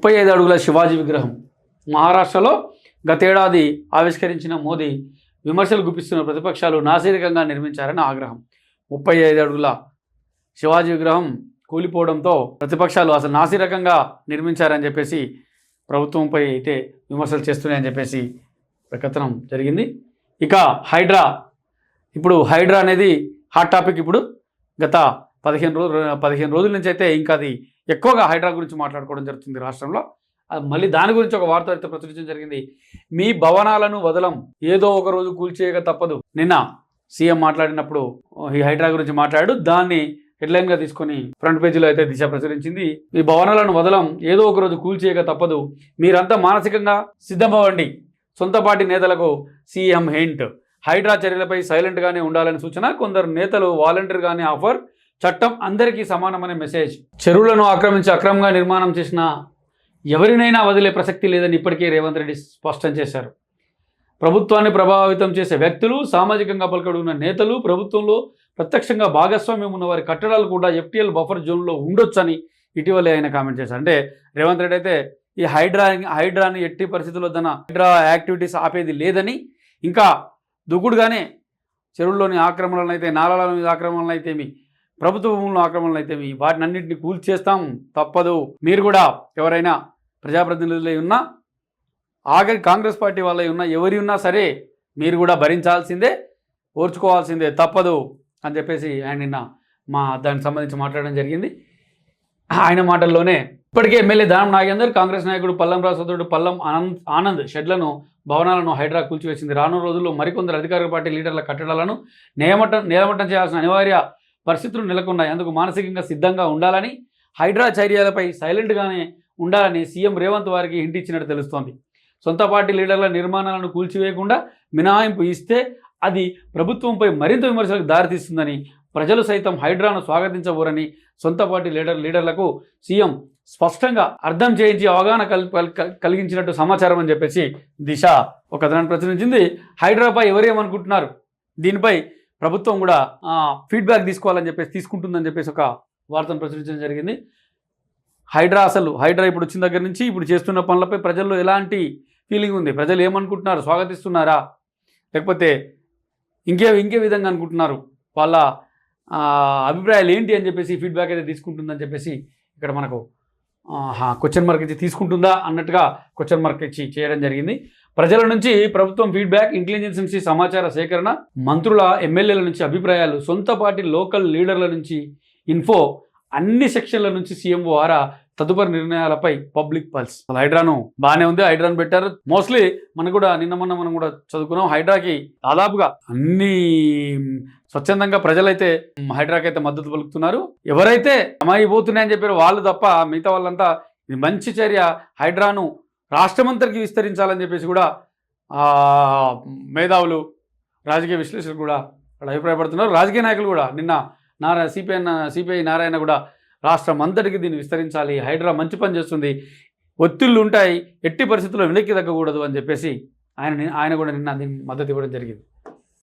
35 అడుగుల శివాజీ విగ్రహం మహారాష్ట్రలో గతేడాది ఆవిష్కరించిన మోదీ విమర్శలు గుప్పిస్తున్న ప్రతిపక్షాలు నాసిరకంగా నిర్మించారని ఆగ్రహం. 35 అడుగుల శివాజీ విగ్రహం కూలిపోవడంతో ప్రతిపక్షాలు అసలు నాసిరకంగా నిర్మించారని చెప్పేసి ప్రభుత్వంపై అయితే విమర్శలు చేస్తున్నాయని చెప్పేసి ప్రకటన జరిగింది. ఇక హైడ్రా అనేది హాట్ టాపిక్. ఇప్పుడు గత 15 రోజుల నుంచి అయితే ఇంకా అది ఎక్కువగా హైడ్రా గురించి మాట్లాడుకోవడం జరుగుతుంది రాష్ట్రంలో. మళ్ళీ దాని గురించి ఒక వార్త అయితే ప్రచురించడం జరిగింది. మీ భవనాలను వదలం, ఏదో ఒక రోజు కూల్చేయక తప్పదు. నిన్న సీఎం మాట్లాడినప్పుడు ఈ హైడ్రా గురించి మాట్లాడు, దాన్ని హెడ్లైన్గా తీసుకొని ఫ్రంట్ పేజీలో అయితే దిశ ప్రచురించింది. మీ భవనాలను వదలం, ఏదో ఒక రోజు కూల్చేయక తప్పదు, మీరంతా మానసికంగా సిద్ధమవ్వండి. సొంత పార్టీ నేతలకు సీఎం హింట్. హైడ్రా చర్యలపై సైలెంట్గానే ఉండాలని సూచన. కొందరు నేతలు వాలంటీర్గానే ఆఫర్. చట్టం అందరికీ సమానమనే మెసేజ్. చెరువులను ఆక్రమించి అక్రమంగా నిర్మాణం చేసిన ఎవరినైనా వదిలే ప్రసక్తి లేదని ఇప్పటికే రేవంత్ రెడ్డి స్పష్టం చేశారు. ప్రభుత్వాన్ని ప్రభావితం చేసే వ్యక్తులు, సామాజికంగా పలుకడున్న నేతలు, ప్రభుత్వంలో ప్రత్యక్షంగా భాగస్వామ్యం ఉన్న వారి కట్టడాలు కూడా FTL బఫర్ జోన్లో ఉండొచ్చని ఇటీవలే ఆయన కామెంట్ చేశారు. అంటే రేవంత్ రెడ్డి అయితే ఈ హైడ్రాని ఎట్టి పరిస్థితుల్లో హైడ్రా యాక్టివిటీస్ ఆపేది లేదని, ఇంకా దుగుడుగానే చెరువుల్లోని ఆక్రమణలు అయితే, నాలాల మీద ఆక్రమణలు అయితేమి, ప్రభుత్వ భూముల ఆక్రమణలు అయితేమి, వాటిని అన్నింటినీ కూల్చేస్తాం, తప్పదు. మీరు కూడా ఎవరైనా ప్రజాప్రతినిధులై ఉన్నా, ఆఖరి కాంగ్రెస్ పార్టీ వాళ్ళై ఉన్నా, ఎవరి ఉన్నా సరే మీరు కూడా భరించాల్సిందే, ఓర్చుకోవాల్సిందే, తప్పదు అని చెప్పేసి ఆయన నిన్న దానికి సంబంధించి మాట్లాడడం జరిగింది. ఆయన మాటల్లోనే ఇప్పటికే ఎమ్మెల్యే దానం నాగేందర్, కాంగ్రెస్ నాయకుడు పల్లం రావు సోదరుడు పల్లం ఆనంద్ షెడ్లను, భవనాలను హైడ్రా కూల్చివేసింది. రానున్న రోజుల్లో మరికొందరు అధికార పార్టీ లీడర్ల కట్టడాలను నేలమట్టం చేయాల్సిన అనివార్య పరిస్థితులు నెలకొన్నాయి. అందుకు మానసికంగా సిద్ధంగా ఉండాలని, హైడ్రా చర్యలపై సైలెంట్గానే ఉండాలని సీఎం రేవంత్ వారికి హింట్ ఇచ్చినట్టు తెలుస్తోంది. సొంత పార్టీ లీడర్ల నిర్మాణాలను కూల్చివేయకుండా మినహాయింపు ఇస్తే అది ప్రభుత్వంపై మరింత విమర్శలకు దారితీస్తుందని, ప్రజలు సైతం హైడ్రాను స్వాగతించబోరని సొంత పార్టీ లీడర్లకు సీఎం స్పష్టంగా అర్థం చేయించి అవగాహన కలిగించినట్టు సమాచారం అని చెప్పేసి దిశ ఒక కథనాన్ని ప్రచురించింది. హైడ్రాపై ఎవరేమనుకుంటున్నారు, దీనిపై ప్రభుత్వం కూడా ఫీడ్బ్యాక్ తీసుకోవాలని చెప్పేసి తీసుకుంటుందని చెప్పేసి ఒక వార్తను ప్రచురించడం జరిగింది. హైడ్రా ఇప్పుడు వచ్చిన దగ్గర నుంచి ఇప్పుడు చేస్తున్న పనులపై ప్రజల్లో ఎలాంటి ఫీలింగ్ ఉంది, ప్రజలు ఏమనుకుంటున్నారు, స్వాగతిస్తున్నారా, లేకపోతే ఇంకే విధంగా అనుకుంటున్నారు, వాళ్ళ అభిప్రాయాలు ఏంటి అని చెప్పేసి ఫీడ్బ్యాక్ అయితే తీసుకుంటుందని చెప్పేసి ఇక్కడ మనకు క్వశ్చన్ మార్క్ ఇచ్చి తీసుకుంటుందా అన్నట్టుగా క్వశ్చన్ మార్క్ ఇచ్చి చేయడం జరిగింది. ప్రజల నుంచి ప్రభుత్వం ఫీడ్బ్యాక్, ఇంటెలిజెన్స్ నుంచి సమాచార సేకరణ, మంత్రుల ఎమ్మెల్యేల నుంచి అభిప్రాయాలు, సొంత పార్టీ లోకల్ లీడర్ల నుంచి ఇన్ఫో, అన్ని సెక్షన్ల నుంచి సీఎం వారా తదుపరి నిర్ణయాలపై పబ్లిక్ పల్స్. హైడ్రాను బాగానే ఉంది, హైడ్రాను పెట్టారు. మోస్ట్లీ మనం కూడా మనం కూడా చదువుకున్నాం, హైడ్రాకి దాదాపుగా అన్ని స్వచ్ఛందంగా ప్రజలైతే హైడ్రాకి అయితే మద్దతు పలుకుతున్నారు. ఎవరైతే అమాయిపోతున్నాయని చెప్పారో వాళ్ళు తప్ప మిగతా వాళ్ళంతా ఇది మంచి చర్య, హైడ్రాను రాష్ట్రమంతరికి విస్తరించాలని చెప్పేసి కూడా మేధావులు, రాజకీయ విశ్లేషకులు కూడా అక్కడ అభిప్రాయపడుతున్నారు. రాజకీయ నాయకులు కూడా నిన్న సిపిఐ నారాయణ కూడా రాష్ట్రం అంతటికి దీన్ని విస్తరించాలి, హైడ్రా మంచి పని చేస్తుంది, ఒత్తిళ్ళు ఉంటాయి, ఎట్టి పరిస్థితుల్లో వెనక్కి తగ్గకూడదు అని చెప్పేసి ఆయన కూడా నిన్న దీన్ని మద్దతు ఇవ్వడం జరిగింది.